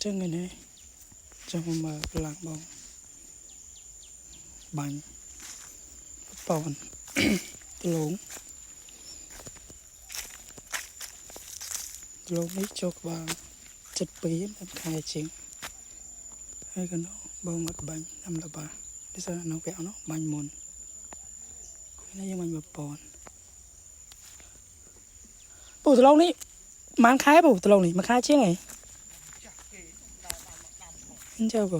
ចឹងឯនេះចាំមើលឡើងបងបាញ់ប៉នលងនេះចុះបាន72មិនខែជាងហើយក៏បងមកបាញ់តាមលបានេះសារនៅពាក់នោះបាញ់មុននេះយើងបាញ់1ប៉ុនពូតឡងនេះមិនខែពូតឡងនេះមួយខែជាងហីអញ្ចឹងពូ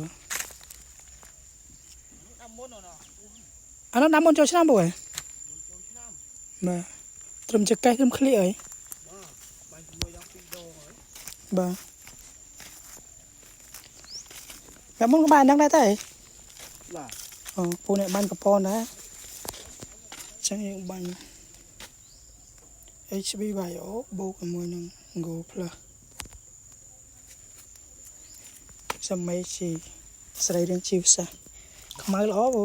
អានោះដាំមុនចូលឆ្នាំពូហ៎បាទត្រឹមចកេះត្រឹមឃ្លៀហីបាទបាញ់ជាមួយដល់2ដងហើយបាទតែមុនក៏បានហ្នឹងដែរតែបាទអូពូនេះបាញ់កប៉ុនដែរចឹងយើងបាញ់ HB Bio បូកជាមួយនឹង Go Plus សម័យជីស្រីរៀងជីវសាខ្មៅល្អពូ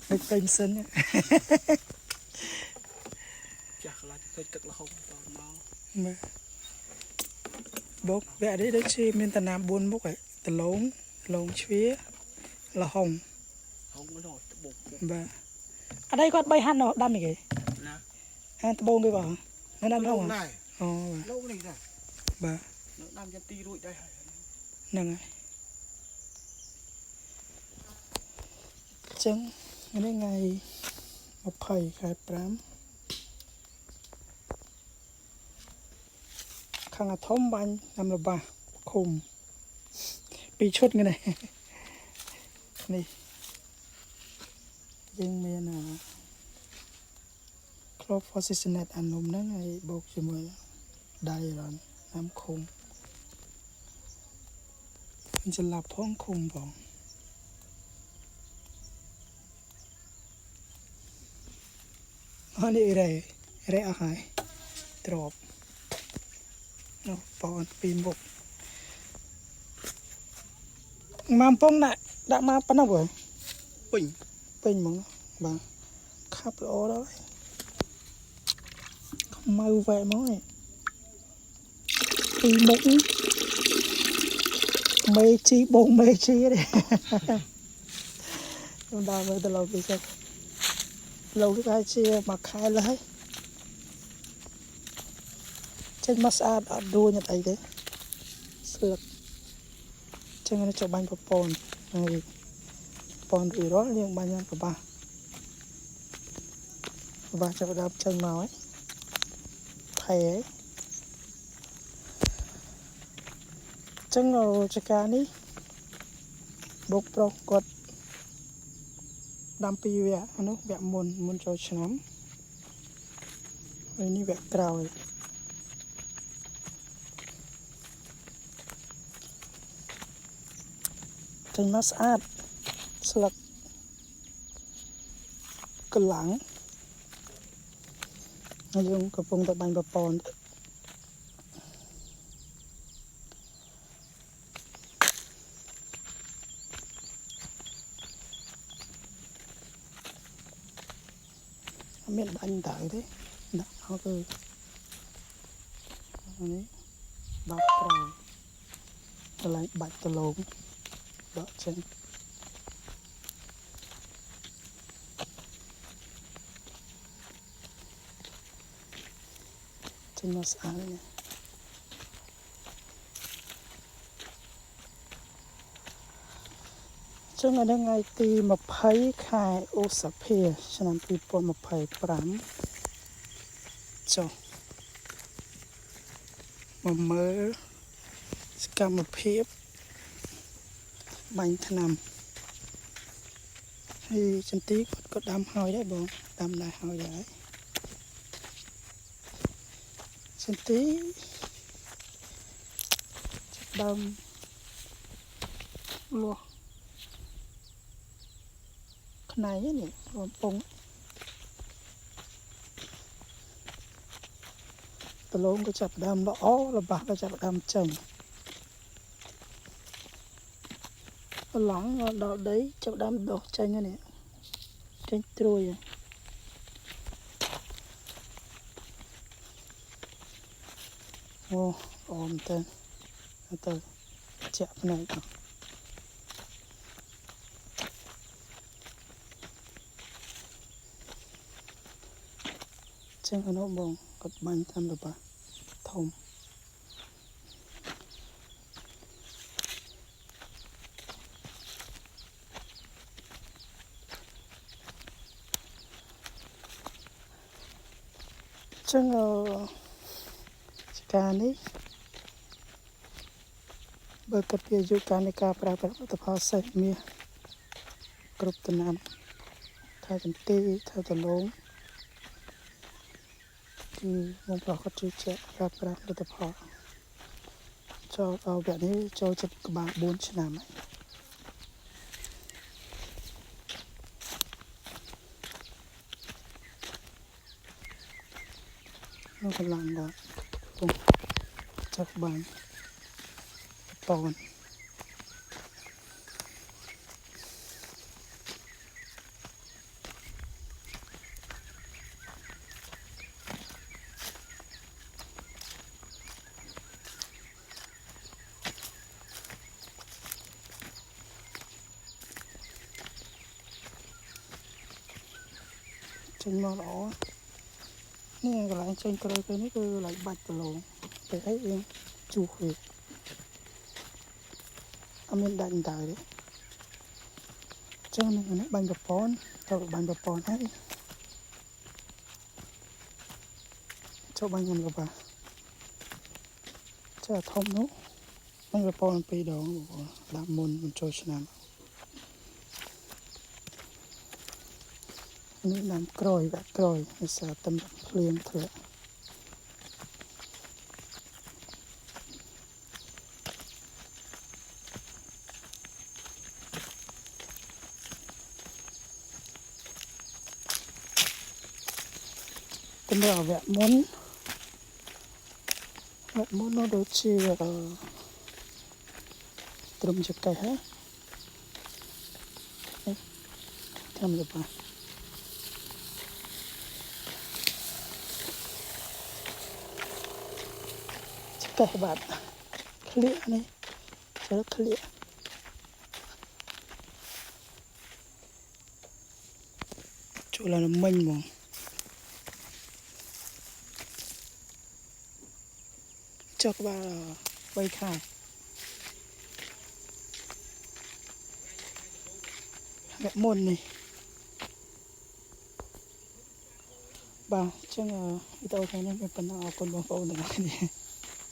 មិនពេញសិនចាស់ខ្លាចទៅទឹករហូតតមកមើលបូកវគ្គនេះដូចជាមានតាណាម4មុខហើយដលងជ្វាលហុងនោះត្បូងបាទអត់អីគាត់3ហាន់ដាំអីគេណាហាន់ត្បូងគេបងនៅដាំហុងដែរអូលោកនេះដែរបាទនៅដាំចន្ទីរួចដែរហ្នឹងហើយចឹងនេះថ្ងៃ20 ខែ 5ខាងអាធំបាញ់តាមរបាសឃុំ2ឈុតហ្នឹងនេះយើងមានCrop Positionet អានំហ្នឹងហើយបូកជាមួយដៃរនតាមឃុំមានចលាប់ផងឃុំផងនេះរ៉េអស់ហើយទ្របនោះប៉ន2មុខមកពងដាក់មកប៉ុណ្ណឹងបងពេញហ្មងបាទខាប់ល្អដល់ហើយខ្មៅវែកមកនេះ2មុខមេជីបងមេជីទេខ្ញុំដើរមើលទៅលោកពិសេសលោកនេះអាចជាមួយខែលើហើយចេញមកស្អាតអត់ដួលអត់អីទេស្លឹកចឹងនេះចូលបាញ់ប្រព័ន្ធហើយប្រព័ន្ធរួចរាល់យើងបាញ់យ៉ាងប្របាសចាប់ដើមចេញមកហើយថៃហើយចឹងចការនេះបូកប្រុសគាត់ដាំ2វគ្គអានោះវគ្គមុនចូលឆ្នាំហើយនេះវគ្គក្រោយចេញមកស្អាតស្លឹកកលាំងហើយយើងកំពុងតែបាញ់ប្រព័ន្ធមានបាញ់តើទេដាក់អត់ទេនេះបាត់ក្រោយកន្លែងបាច់ដលងដកចេញមកស្អាតនេះចឹងនៅថ្ងៃទី20 ខែឧសភាឆ្នាំ2025ចុះមកមើលសកម្មភាពបាញ់ថ្នាំហើយចន្ទីគាត់ដាំហើយដែរបងដាំដែរហើយដែរចន្ទីដើមលោះខ្នែងនេះបំពង់ដលងក៏ចាប់ដើមល្អរបស់ក៏ចាប់ដើមចេញឡងដល់ដីចាប់ដើមដុះចេញនេះចេញត្រួយ អូអមទៅទៅចាក់ភ្នែកទៅចឹងអនុបងគាត់បាញ់តាមរបស់ធំចឹងការនេះបើគិតពីអាយុកាលនៃការប្រើប្រាស់ផលិតផលសេះមាសគ្រប់ដំណាំថាចន្ទីថាដលងគឺបងប្រុសគាត់ជឿជាក់ប្រើប្រាស់ផលិតផលចូលដល់វគ្គនេះចូលចិត្តក្បាល4ឆ្នាំហើយនៅកន្លងគាត់ពុំចាក់បាញ់តនចេញមកល្អនេះកន្លែងចេញក្រោយទៅនេះគឺកន្លែងបាច់ដលងតែអីយើងជុះវាអត់មានដាច់ដៅទេចឹងនេះបាញ់ប្រព័ន្ធទៅបាញ់ប្រព័ន្ធហើយចូលបាញ់ខ្ញុំក៏បាទចាធំនោះបាញ់ប្រព័ន្ធ2ដងដាក់មុនបញ្ចូលឆ្នាំនេះដាំក្រោយដាក់ក្រោយវាសារតំភ្លៀងធ្លាក់តែមើលវគ្គមុននោះដូចជាត្រឹមចកេះហ៎ត្រឹមទៅបាទចកេះបាទឃ្លៀកនេះជើឃ្លៀកចូលឡើងមិញហ្មងចុះក្បាល3ខែវគ្គមុននេះបាទអញ្ចឹងវីដេអូថ្ងៃនេះមានប៉ុណ្ណឹងអរគុណបងប្អូនទាំងអស់គ្នា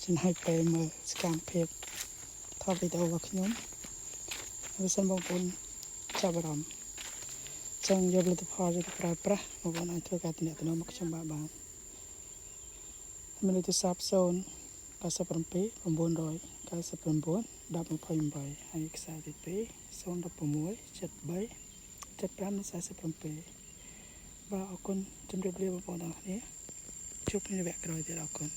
ចំណាយពេលមើលសកម្មភាពថតវីដេអូរបស់ខ្ញុំបើសិនបងប្អូនចាប់អារម្មណ៍ចង់យកផលិតផលទៅប្រើប្រាស់បងប្អូនអាចធ្វើការទំនាក់ទំនងមកខ្ញុំបានមានលេខទូរស័ព្ទ097 999 1028ហើយខ្សែទី2 016 73 75 47បាទអរគុណជម្រាបលាបងប្អូនទាំងអស់គ្នាជួបគ្នានៅវគ្គក្រោយទៀតអរគុណ